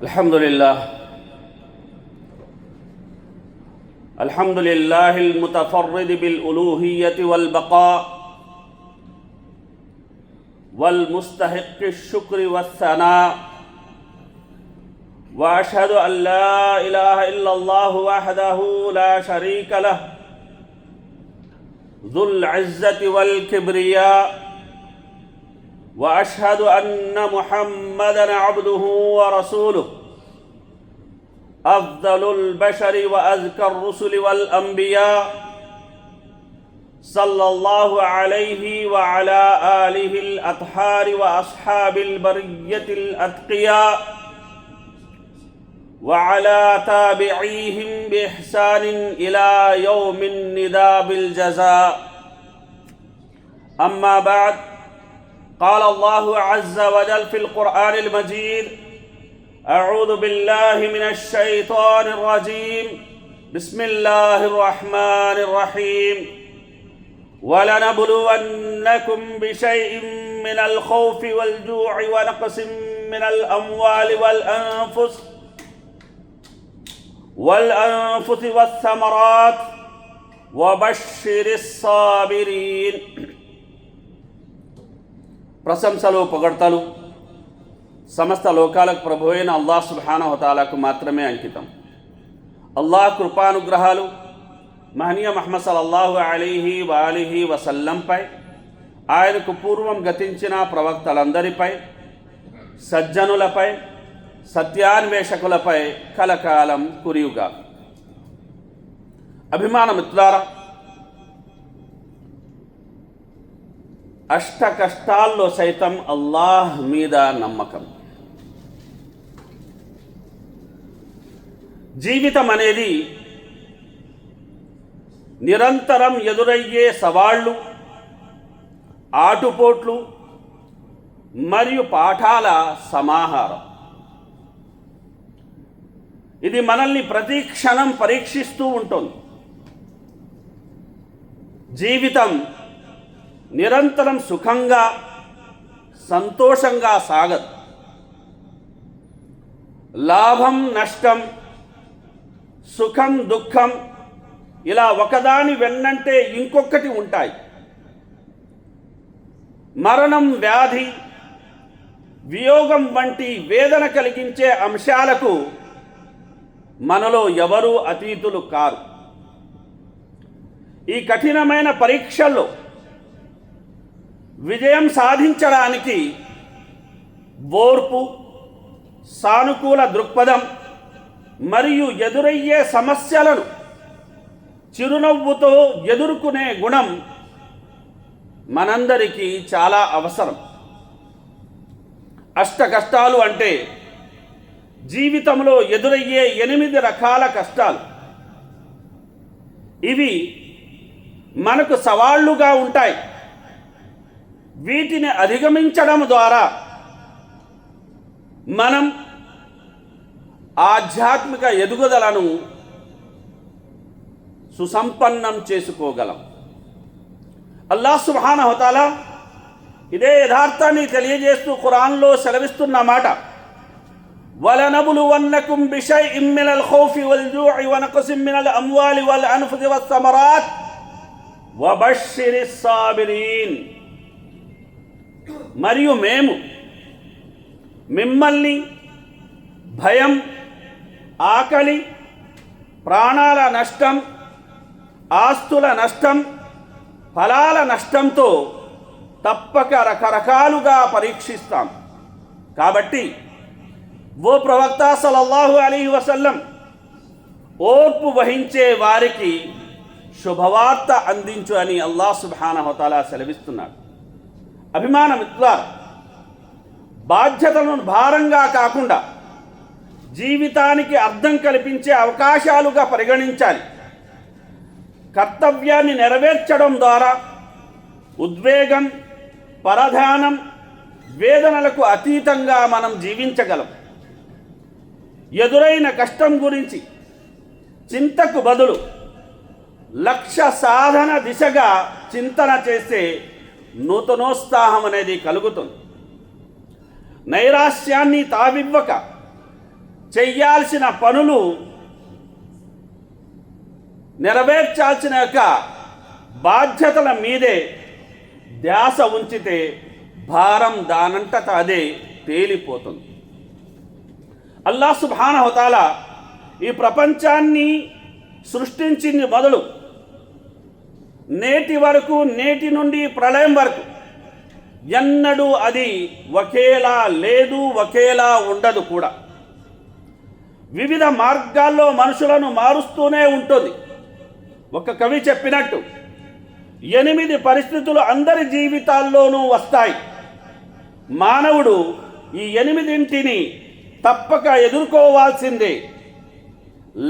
الحمد لله المتفرد بالألوهية والبقاء والمستحق الشكر والثناء، وأشهد أن لا إله إلا الله وحده لا شريك له ذو العزة والكبرياء، وأشهد أن محمدًا عبده ورسوله أفضل البشر وأزكى الرسل والأنبياء، صلى الله عليه وعلى آله الأطهار وأصحاب البرية الأتقياء وعلى تابعيهم بإحسان إلى يوم النداء بالجزاء. أما بعد، قال الله عز وجل في القرآن المجيد: أعوذ بالله من الشيطان الرجيم، بسم الله الرحمن الرحيم. ولنبلونكم بشيء من الخوف والجوع ونقص من الأموال والأنفس والثمرات وبشر الصابرين. ప్రశంసలు పొగడ్తలు సమస్త లోకాలకు ప్రభు అయిన అల్లాహ్ సుబ్హానహు వతఆలాకు మాత్రమే అంకితం. అల్లాహ్ కృపానుగ్రహాలు మహనీయ ముహమ్మద్ సల్లల్లాహు అలైహి వఆలిహి వసల్లంపై, ఆయనకు పూర్వం గతించిన ప్రవక్తలందరిపై, సజ్జనులపై, సత్యాన్వేషకులపై కలకాలం కురియుగా. అభిమాన మిత్రులారా, అష్ట కష్టాల్లో సైతం అల్లాహ్ మీద నమ్మకం. జీవితం అనేది నిరంతరం ఎదురయ్యే సవాళ్ళు, ఆటుపోట్లు మరియు పాఠాల సమాహారం. ఇది మనల్ని ప్రతి క్షణం పరీక్షిస్తూ ఉంటుంది. జీవితం నిరంతరం సుఖంగా, సంతోషంగా సాగదు. లాభం నష్టం, సుఖం దుఃఖం ఇలా ఒకదాని వెన్నంటే ఇంకొకటి ఉంటాయి. మరణం, వ్యాధి, వియోగం వంటి వేదన కలిగించే అంశాలకు మనలో ఎవరూ అతీతులు కారు. ఈ కఠినమైన పరీక్షల్లో విజయం సాధించడానికి ఓర్పు, సానుకూల దృక్పథం మరియు ఎదురయ్యే సమస్యలను చిరునవ్వుతో ఎదుర్కొనే గుణం మనందరికీ చాలా అవసరం. అష్ట కష్టాలు అంటే జీవితంలో ఎదురయ్యే 8 రకాల కష్టాలు. ఇవి మనకు సవాళ్లుగా ఉంటాయి. వీటిని అధిగమించడం ద్వారా మనం ఆధ్యాత్మిక ఎదుగుదలను సుసంపన్నం చేసుకోగలం. అల్లాహ్ సుబ్హానహు వతఆలా ఇదే యథార్థాన్ని తెలియజేస్తూ ఖురాన్లో సెలవిస్తున్న మాట: వలనబులువన్నకుం బిషైఇం మినల్ ఖౌఫి వల్ జూ'i వనక్సిం మినల్ అమ్వాలి వల్ అన్ఫుసి వస్సమరాత్ వబశ్శిరిస్ సాబిరీన్. మరియు మేము మిమ్మల్ని భయం, ఆకలి, ప్రాణాల నష్టం, ఆస్తుల నష్టం, ఫలాల నష్టంతో తప్పక రకరకాలుగా పరీక్షిస్తాం. కాబట్టి ఓ ప్రవక్త సల్లల్లాహు అలైహి వసల్లం, ఓర్పు వహించే వారికి శుభవార్త అందించు అని అల్లాహ్ సుబ్హానహు వతఆలా సెలవిస్తున్నాడు. అభిమాన మిత్రులారా, బాధ్యతలను భారంగా కాకుండా జీవితానికి అర్థం కల్పించే అవకాశాలుగా పరిగణించాలి. కర్తవ్యాన్ని నెరవేర్చడం ద్వారా ఉద్వేగం, పరధ్యానం, వేదనలకు అతీతంగా మనం జీవించగలం. ఎదురైన కష్టం గురించి చింతకు బదులు లక్ష్య సాధన దిశగా చింతన చేస్తే నూతనోత్సాహం అనేది కలుగుతుంది. నైరాశ్యాన్ని తావివ్వక చెయ్యాల్సిన పనులు నెరవేర్చాల్సిన యొక్క బాధ్యతల మీదే ధ్యాస ఉంచితే భారం దానంతట అదే తేలిపోతుంది. అల్లాహ్ సుబ్హానహు వ తఆలా ఈ ప్రపంచాన్ని సృష్టించింది మొదలు నేటి వరకు, నేటి నుండి ప్రళయం వరకు ఎన్నడూ అది ఒకేలా లేదు, ఒకేలా ఉండదు కూడా. వివిధ మార్గాల్లో మనుషులను మారుస్తూనే ఉంటుంది. ఒక కవి చెప్పినట్టు 8 పరిస్థితులు అందరి జీవితాల్లోనూ వస్తాయి. మానవుడు ఈ 8ంటిని తప్పక ఎదుర్కోవాల్సిందే.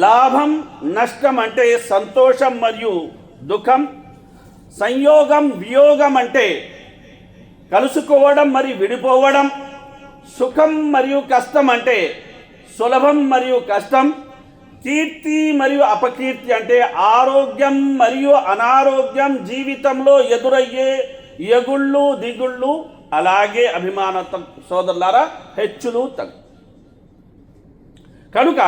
లాభం నష్టం అంటే సంతోషం మరియు దుఃఖం, సంయోగం వియోగం అంటే కలుసుకోవడం మరియు విడిపోవడం, సుఖం మరియు కష్టం అంటే సులభం మరియు కష్టం, కీర్తి మరియు అపకీర్తి అంటే ఆరోగ్యం మరియు అనారోగ్యం, జీవితంలో ఎదురయ్యే ఎగుళ్ళు దిగుళ్ళు, అలాగే అభిమాన సోదరులారా హెచ్చులు తగ్గు. కనుక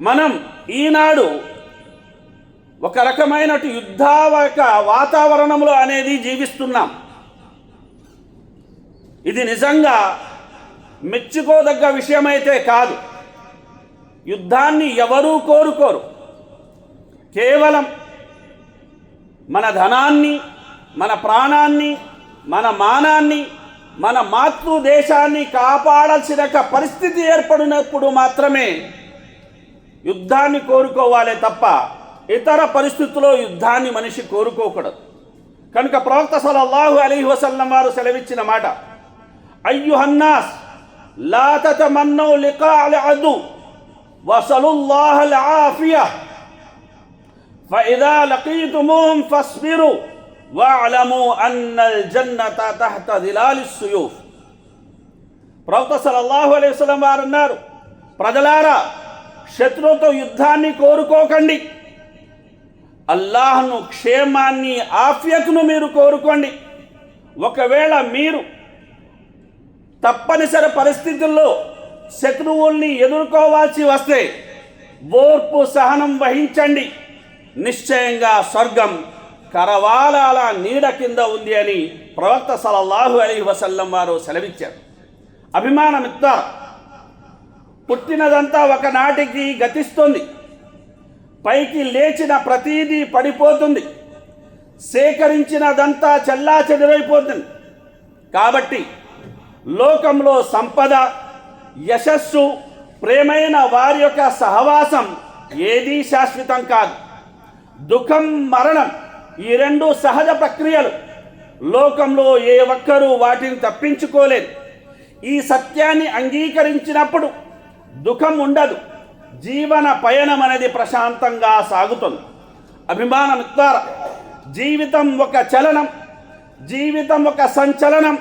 మనం ఈనాడు ఒక రకమైన యుద్ధావక వాతావరణంలో అనేది జీవిస్తున్నాం. ఇది నిజంగా మెచ్చుకోదగ్గ విషయమైతే కాదు. యుద్ధాన్ని ఎవరూ కోరుకోరు. కేవలం మన ధనాన్ని, మన ప్రాణాన్ని, మన మానాన్ని, మన మాతృదేశాన్ని కాపాడాల్సిన పరిస్థితి ఏర్పడినప్పుడు మాత్రమే యుద్ధాన్ని కోరుకోవాలే తప్ప ఇతర పరిస్థితుల్లో యుద్ధాన్ని మనిషి కోరుకోకూడదు. కనుక ప్రవక్త సల్లల్లాహు అలైహి వసల్లం వారు సెలవిచ్చిన మాట, అయ్యుహన్నాస్ లా తతమన్నౌ లికాఅల్ అదు వసలుల్లాహల్ ఆఫియా ఫఇదా లకీతుముహుం ఫస్బిరు వఅలము అన్నల్ జన్నత తహత దిలాలిస్ సుయూఫ్. ప్రవక్త సల్లల్లాహు అలైహి వసల్లం వారు అన్నారు, ప్రజలారా, శత్రువుతో యుద్ధాన్ని కోరుకోకండి. అల్లాహ్ను క్షేమాన్ని, ఆఫియత్ను మీరు కోరుకోండి. ఒకవేళ మీరు తప్పనిసరి పరిస్థితుల్లో శత్రువుల్ని ఎదుర్కోవాల్సి వస్తే ఓర్పు సహనం వహించండి. నిశ్చయంగా స్వర్గం కరవాలాల నీడ కింద ఉంది అని ప్రవక్త సల్లల్లాహు అలైహి వసల్లం వారు సెలవిచ్చారు. అభిమాన మిత్రులారా, పుట్టినదంతా ఒకనాటికి గతిస్తుంది. పైకి లేచిన ప్రతీదీ పడిపోతుంది. సేకరించినదంతా చెల్లా చెదిరైపోతుంది. కాబట్టి లోకంలో సంపద, యశస్సు, ప్రేమైన వారి యొక్క సహవాసం ఏదీ శాశ్వతం కాదు. దుఃఖం, మరణం ఈ 2 సహజ ప్రక్రియలు. లోకంలో ఏ ఒక్కరూ వాటిని తప్పించుకోలేదు. ఈ సత్యాన్ని అంగీకరించినప్పుడు దుఃఖం ఉండదు. జీవన పయనం అనేది ప్రశాంతంగా సాగుతుంది. అభిమాన మిత్రులారా, జీవితం ఒక చలనం, జీవితం ఒక సంచలనం,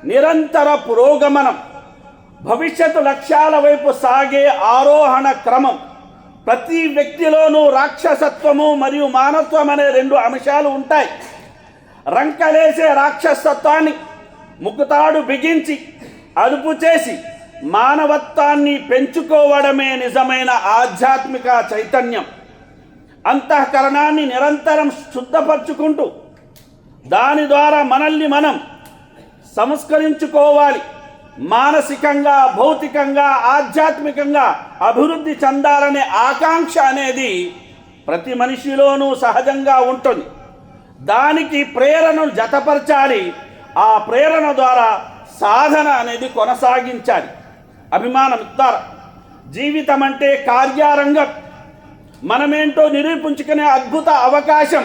నిరంతర పురోగమనం, భవిష్యత్తు లక్ష్యాల వైపు సాగే ఆరోహణ క్రమం. ప్రతి వ్యక్తిలోనూ రాక్షసత్వము మరియు మానవత్వం అనే 2 అంశాలు ఉంటాయి. రంకలేసే రాక్షసత్వాన్ని ముక్కుతాడు బిగించి అదుపు చేసి మానవత్వాన్ని పెంచుకోవడమే నిజమైన ఆధ్యాత్మిక చైతన్యం. అంతఃకరణాన్ని నిరంతరం శుద్ధపరచుకుంటూ దాని ద్వారా మనల్ని మనం సంస్కరించుకోవాలి. మానసికంగా, భౌతికంగా, ఆధ్యాత్మికంగా అభివృద్ధి చెందాలనే ఆకాంక్ష అనేది ప్రతి మనిషిలోనూ సహజంగా ఉంటుంది. దానికి ప్రేరణను జతపరచాలి. ఆ ప్రేరణ ద్వారా సాధన అనేది కొనసాగించాలి. అభిమాన మిత్రులారా, జీవితం అంటే కార్యారంగం. మనమేంటో నిరూపించుకునే అద్భుత అవకాశం.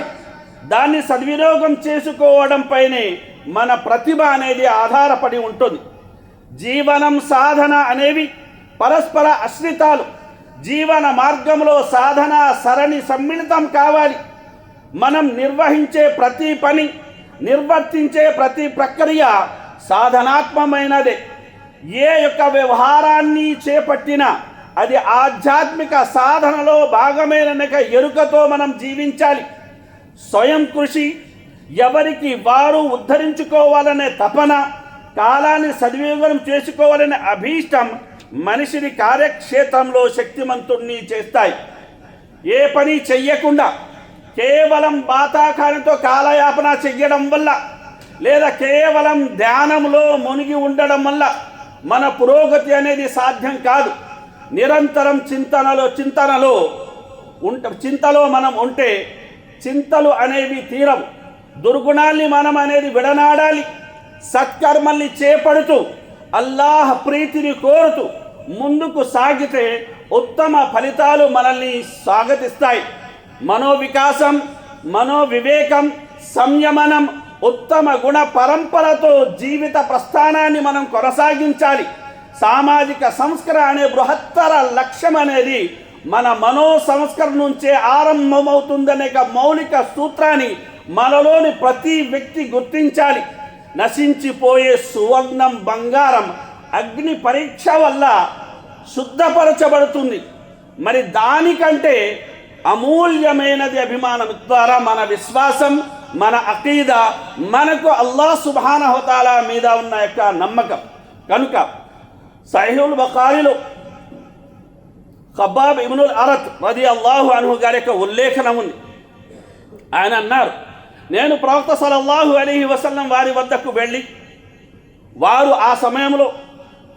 దాన్ని సద్వినియోగం చేసుకోవడంపైనే మన ప్రతిభ అనేది ఆధారపడి ఉంటుంది. జీవనం, సాధన అనేవి పరస్పర ఆశ్రితాలు. జీవన మార్గంలో సాధన సరణి సమ్మిళితం కావాలి. మనం నిర్వహించే ప్రతి పని, నిర్వర్తించే ప్రతి ప్రక్రియ సాధనాత్మకమైనదే. ఏ యొక్క వ్యవహారాన్ని చేపట్టినా అది ఆధ్యాత్మిక సాధనలో భాగమైన ఎరుకతో మనం జీవించాలి. స్వయం కృషి, ఎవరికి వారు ఉద్ధరించుకోవాలనే తపన, కాలాన్ని సద్వినియోగం చేసుకోవాలనే అభీష్టం మనిషిని కార్యక్షేత్రంలో శక్తిమంతుణ్ణి చేస్తాయి. ఏ పని చెయ్యకుండా కేవలం బాతాకానితో కాలయాపన చెయ్యడం వల్ల లేదా కేవలం ధ్యానంలో మునిగి ఉండడం వల్ల మన పురోగతి అనేది సాధ్యం కాదు. నిరంతరం చింతలో మనం ఉంటే చింతలు అనేవి తీరవు. దుర్గుణాల్ని మనం అనేది విడనాడాలి. సత్కర్మల్ని చేపడుతూ అల్లాహ్ ప్రీతిని కోరుతూ ముందుకు సాగితే ఉత్తమ ఫలితాలు మనల్ని స్వాగతిస్తాయి. మనోవికాసం, మనోవివేకం, సంయమనం, ఉత్తమ గుణ పరంపరతో జీవిత ప్రస్థానాన్ని మనం కొనసాగించాలి. సామాజిక సంస్కరణ అనే బృహత్తర లక్ష్యం అనేది మన మనో సంస్కరణ నుంచే ఆరంభమవుతుందనే మౌలిక సూత్రాన్ని మనలోని ప్రతి వ్యక్తి గుర్తించాలి. నశించిపోయే సువర్ణం, బంగారం అగ్ని పరీక్ష వల్ల శుద్ధపరచబడుతుంది. మరి దానికంటే అమూల్యమైనది అభిమానం ద్వారా మన విశ్వాసం, మన అకీదా, మనకు అల్లాహ్ సుబ్హానహు వ తఆలా మీద ఉన్న యొక్క నమ్మకం. కనుక సహీహుల్ బుఖారీలో ఖబ్బాబ్ ఇబ్నుల్ అరత్ రదియల్లాహు అన్హు గారి యొక్క ఉల్లేఖనం ఉంది. ఆయన అన్నారు, నేను ప్రవక్త సల్లల్లాహు అలైహి వసల్లం వారి వద్దకు వెళ్ళి వారు ఆ సమయంలో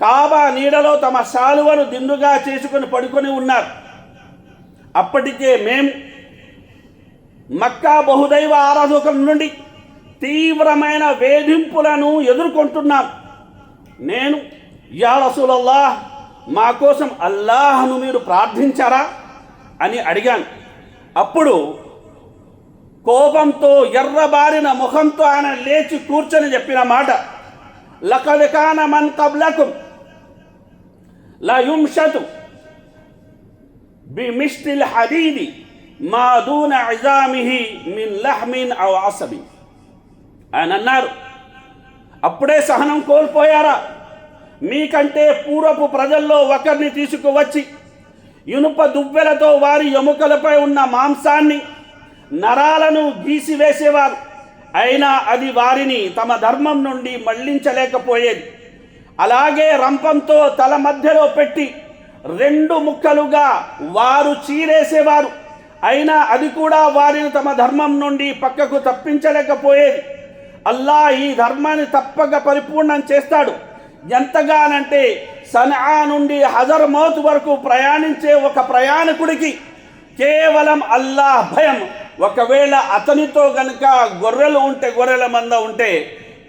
కాబా నీడలో తమ శాలువను దిండుగా చేసుకుని పడుకొని ఉన్నారు. అప్పటికే మేము మక్కా బహుదైవ ఆరాధకుల నుండి తీవ్రమైన వేధింపులను ఎదుర్కొంటున్నాం. నేను యా రసూలల్లాహ్, మా కోసం అల్లాహ్ను మీరు ప్రార్థించారా అని అడిగాను. అప్పుడు కోపంతో ఎర్రబారిన ముఖంతో ఆయన లేచి కూర్చొని చెప్పిన మాట, లఖద్ కాన మన్ కబ్లకుం లా యుమ్షతు బిమిష్టిల్ హదీది మా దూన ఇజామిహి మిన్ లహ్మిన్ ఔ అసబి. ఆయన అన్నారు, అప్పుడే సహనం కోల్పోయారా? మీకంటే పూర్వపు ప్రజల్లో ఒకరిని తీసుకువచ్చి ఇనుప దువ్వెలతో వారి ఎముకలపై ఉన్న మాంసాన్ని, నరాలను గీసివేసేవారు. అయినా అది వారిని తమ ధర్మం నుండి మళ్లించలేకపోయేది. అలాగే రంపంతో తల మధ్యలో పెట్టి 2 ముక్కలుగా వారు చీరేసేవారు. అయినా అది కూడా వారిని తమ ధర్మం నుండి పక్కకు తప్పించలేకపోయేది. అల్లాహ్ ఈ ధర్మాన్ని తప్పక పరిపూర్ణం చేస్తాడు. ఎంతగానంటే సన్ఆ నుండి హజర్ మౌత్ వరకు ప్రయాణించే ఒక ప్రయాణికుడికి కేవలం అల్లాహ్ భయం, ఒకవేళ అతనితో గనుక గొర్రెలు ఉంటే, గొర్రెల మంద ఉంటే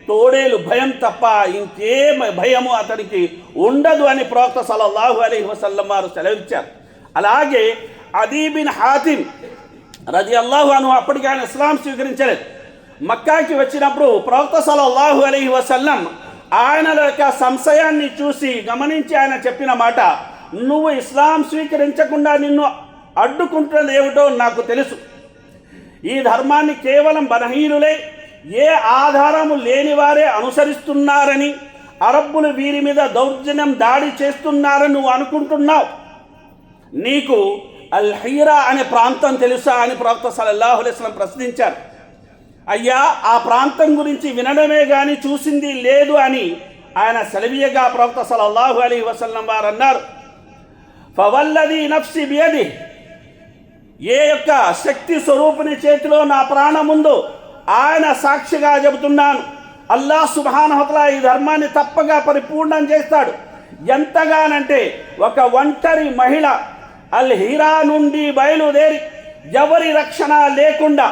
తోడేలు భయం తప్ప ఇంకే భయము అతనికి ఉండదు అని ప్రవక్త సల్లల్లాహు అలైహి వసల్లం వారు సెలవిచ్చారు. అలాగే అదీ బిన్ హాతిమ్ రదియల్లాహు అన్హు అప్పటికి ఆయన ఇస్లాం స్వీకరించలేదు. మక్కాకి వచ్చినప్పుడు ప్రవక్త సల్లల్లాహు అలైహి వసల్లం ఆయన యొక్క సంశయాన్ని చూసి గమనించి ఆయన చెప్పిన మాట, నువ్వు ఇస్లాం స్వీకరించకుండా నిన్ను అడ్డుకుంటున్నది ఏమిటో నాకు తెలుసు. ఈ ధర్మాన్ని కేవలం బలహీనులే, ఏ ఆధారము లేని వారే అనుసరిస్తున్నారని, అరబ్బులు వీరి మీద దౌర్జన్యం దాడి చేస్తున్నారని నువ్వు అనుకుంటున్నావు. నీకు అల్ హీరా అనే ప్రాంతం తెలుసా అని ప్రవక్త సల్లల్లాహు అలైహి వసల్లం ప్రశ్నించారు. అయ్యా, ఆ ప్రాంతం గురించి వినడమే కానీ చూసింది లేదు అని ఆయన సెలవీయగా ప్రవక్త సల్లల్లాహు అలైహి వసల్లం వారు అన్నారు, ఫవల్లదీ నఫ్సి బియదిహి, ఏ యొక్క శక్తి స్వరూపుని చేతిలో నా ప్రాణం ఉందో ఆయన సాక్షిగా చెబుతున్నాను, అల్లాహ్ సుబ్హానహు వ తఆలా ఈ ధర్మాన్ని తప్పగా పరిపూర్ణం చేస్తాడు. ఎంతగానంటే ఒక ఒంటరి మహిళ అల్ హీరా నుండి బయలుదేరి ఎవరి రక్షణ లేకుండా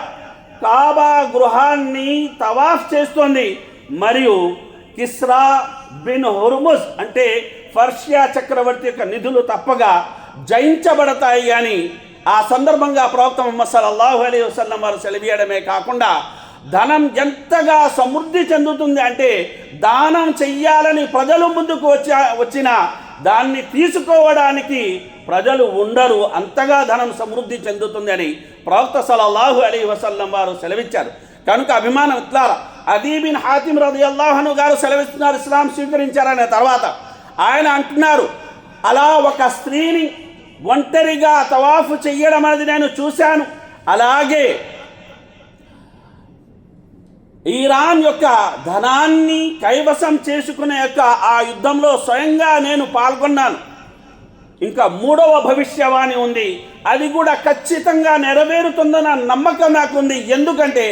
కాబా గృహాన్ని తవాఫ్ చేస్తోంది. మరియు కిస్రా బిన్ హుర్ముజ్ అంటే పర్షియా చక్రవర్తి యొక్క నిధులు తప్పగా జయించబడతాయి అని ఆ సందర్భంగా ప్రవక్త ముహమ్మద్ సల్లల్లాహు అలైహి వసల్లం వారు సెలవీయడమే కాకుండా, ధనం ఎంతగా సమృద్ధి చెందుతుంది అంటే దానం చెయ్యాలని ప్రజలు ముందుకు వచ్చినా దాన్ని తీసుకోవడానికి ప్రజలు ఉండరు, అంతగా ధనం సమృద్ధి చెందుతుంది అని ప్రవక్త సల్లల్లాహు అలైహి వసల్లం వారు సెలవిచ్చారు. కనుక అభిమానం ఇట్లారా అదీ బిన్ హాతిమ్ రదియల్లాహు అన్హు గారు సెలవిస్తున్నారు, ఇస్లాం స్వీకరించారనే తర్వాత ఆయన అంటున్నారు, అలా ఒక స్త్రీని ఒంటరిగా తవాఫు చెయ్యడం అనేది నేను చూశాను. అలాగే ఇరాన్ యొక్క ధనాన్ని కైవసం చేసుకునే యొక్క ఆ యుద్ధంలో స్వయంగా నేను పాల్గొన్నాను. ఇంకా మూడవ భవిష్యవాణి ఉంది, అది కూడా ఖచ్చితంగా నెరవేరుతుందన్న నమ్మకం నాకుంది. ఎందుకంటే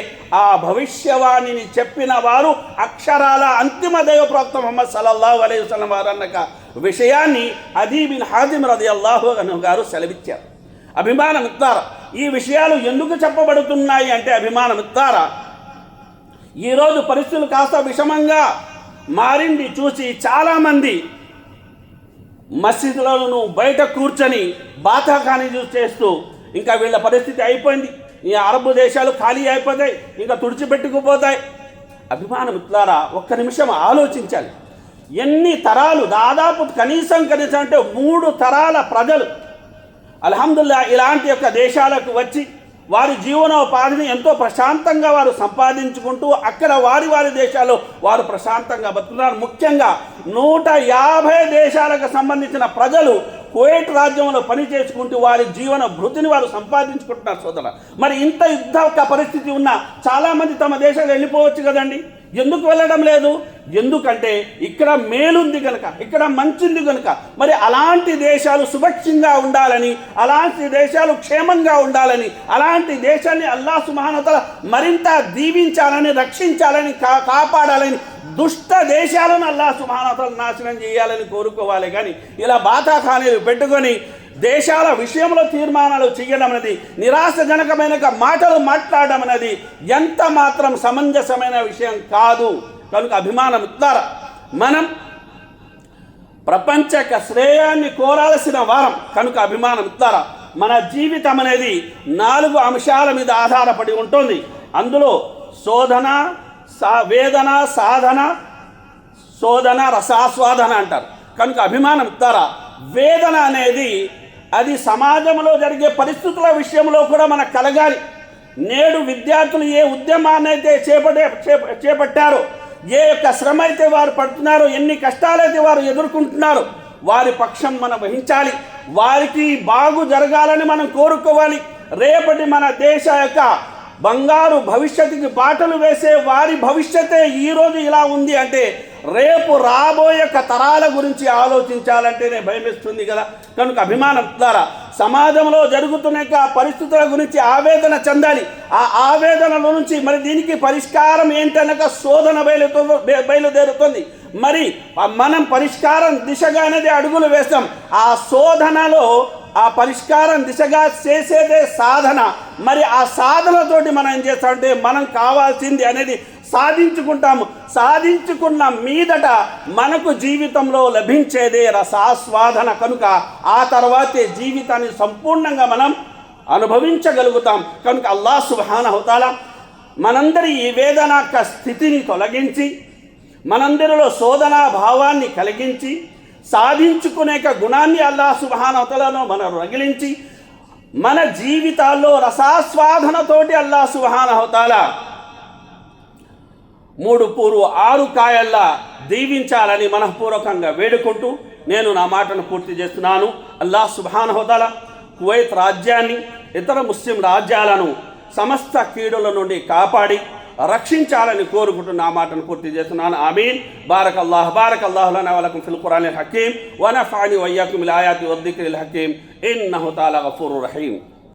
ఆ భవిష్యవాణిని చెప్పిన వారు అక్షరాల అంతిమ దైవ ప్రవక్త ముహమ్మద్ సల్లల్లాహు అలైహి వసల్లం వారు అన్న విషయాన్ని అదీ బిన్ హాతిమ్ రదియల్లాహు అన్హు గారు సెలవిచ్చారు. అభిమాన మిత్రులారా, ఈ విషయాలు ఎందుకు చెప్పబడుతున్నాయి అంటే, అభిమాన మిత్రులారా, ఈరోజు పరిస్థితులు కాస్త విషమంగా మారింది చూసి చాలామంది మసీదులను బయట కూర్చొని బాతాఖానీ చేస్తూ ఇంకా వీళ్ళ పరిస్థితి అయిపోయింది, ఈ అరబ్ దేశాలు ఖాళీ అయిపోతాయి, ఇంకా తుడిచిపెట్టుకుపోతాయి. అభిమాన మిత్రులారా, ఒక్క నిమిషం ఆలోచించాలి. ఎన్ని తరాలు, దాదాపు కనీసం అంటే 3 తరాల ప్రజలు అల్హమ్దుల్లా ఇలాంటి యొక్క దేశాలకు వచ్చి వారి జీవనోపాధిని ఎంతో ప్రశాంతంగా వారు సంపాదించుకుంటూ అక్కడ వారి దేశాల్లో వారు ప్రశాంతంగా బతుకుతున్నారు. ముఖ్యంగా 150 దేశాలకు సంబంధించిన ప్రజలు కువైట్ రాజ్యంలో పని చేసుకుంటూ వారి జీవన భృతిని వారు సంపాదించుకుంటున్నారు. సోదర, మరి ఇంత యుద్ధ పరిస్థితి ఉన్నా చాలామంది తమ దేశాలు వెళ్ళిపోవచ్చు కదండి. ఎందుకు వెళ్ళడం లేదు? ఎందుకంటే ఇక్కడ మేలుంది కనుక, ఇక్కడ మంచింది కనుక. మరి అలాంటి దేశాలు సుభిక్షంగా ఉండాలని, అలాంటి దేశాలు క్షేమంగా ఉండాలని, అలాంటి దేశాన్ని అల్లాహ్ సుబ్హానహు వ తఆలా మరింత దీవించాలని, రక్షించాలని, కాపాడాలని, దుష్ట దేశాలను అల్లాహ్ సుబ్హానహు వ తఆలా నాశనం చేయాలని కోరుకోవాలి. కానీ ఇలా బాతాఖానీలు పెట్టుకొని దేశాల విషయంలో తీర్మానాలు చేయడం అనేది, నిరాశజనకమైన మాటలు మాట్లాడడం అనేది ఎంత మాత్రం సమంజసమైన విషయం కాదు. కనుక అభిమాన మిత్రులారా, మనం ప్రపంచ శ్రేయాన్ని కోరాల్సిన వారం. కనుక అభిమాన మిత్రులారా, మన జీవితం అనేది 4 అంశాల మీద ఆధారపడి ఉంటుంది. అందులో శోధన, వేదన, సాధన, శోధన, రసాస్వాదన అంటారు. కనుక అభిమాన మిత్రులారా, వేదన అనేది అది సమాజంలో జరిగే పరిస్థితుల విషయంలో కూడా మనకు కలగాలి. నేడు విద్యార్థులు ఏ ఉద్యమాన్ని అయితే చేపట్టారో, ఏ యొక్క శ్రమ అయితే వారు పడుతున్నారో, ఎన్ని కష్టాలైతే వారు ఎదుర్కొంటున్నారో, వారి పక్షం మనం వహించాలి. వారికి బాగు జరగాలని మనం కోరుకోవాలి. రేపటి మన దేశ యొక్క బంగారు భవిష్యత్తుకి బాటలు వేసే వారి భవిష్యత్తే ఈరోజు ఇలా ఉంది అంటే, రేపు రాబోయే తరాల గురించి ఆలోచించాలంటేనే భయమేస్తుంది కదా. కనుక అభిమానం ద్వారా సమాజంలో జరుగుతున్న పరిస్థితుల గురించి ఆవేదన చెందాలి. ఆ ఆవేదనల నుంచి మరి దీనికి పరిష్కారం ఏంటనక శోధన బయలుదేరుతుంది. మరి మనం పరిష్కారం దిశగా అనేది అడుగులు వేస్తాం. ఆ శోధనలో ఆ పరిష్కారం దిశగా చేసేదే సాధన. మరి ఆ సాధనతోటి మనం ఏం చేస్తామంటే, మనం కావాల్సింది అనేది సాధించుకుంటాము. సాధించుకున్న మీదట మనకు జీవితంలో లభించేదే రసాస్వాదన. కనుక ఆ తర్వాతే జీవితాన్ని సంపూర్ణంగా మనం అనుభవించగలుగుతాం. కనుక అల్లాహ్ సుబ్హానహు వ తఆలా మనందరి ఈ వేదన స్థితిని తొలగించి, మనందరిలో శోధనా భావాన్ని కలిగించి, సాధించుకునే గుణాన్ని అల్లాహ్ సుబ్హానహు వ తఆలాను మనం రగిలించి, మన జీవితాల్లో రసాస్వాదనతోటి అల్లాహ్ సుబ్హానహు వ తఆలా 3 పూరు 6 కాయల్లా దీవించాలని మనఃపూర్వకంగా వేడుకుంటూ నేను నా మాటను పూర్తి చేస్తున్నాను. అల్లాహ్ సుబ్హానహు వ తఆలా కువైత్ రాజ్యాన్ని, ఇతర ముస్లిం రాజ్యాలను సమస్త కీడుల నుండి కాపాడి రక్షించాలని కోరుకుంటూ నా మాటను పూర్తి చేస్తున్నాను. ఆమీన్. బారకల్లాహు లనా వ లకుం ఫిల్ ఖురానిల్ హకీమ్ వ నఫఅని వ ఇయ్యాకుం బిల్ ఆయాతి వద్ దిక్రిల్ హకీమ్ ఇన్నహు తఆలా గఫూరుర్ రహీమ్.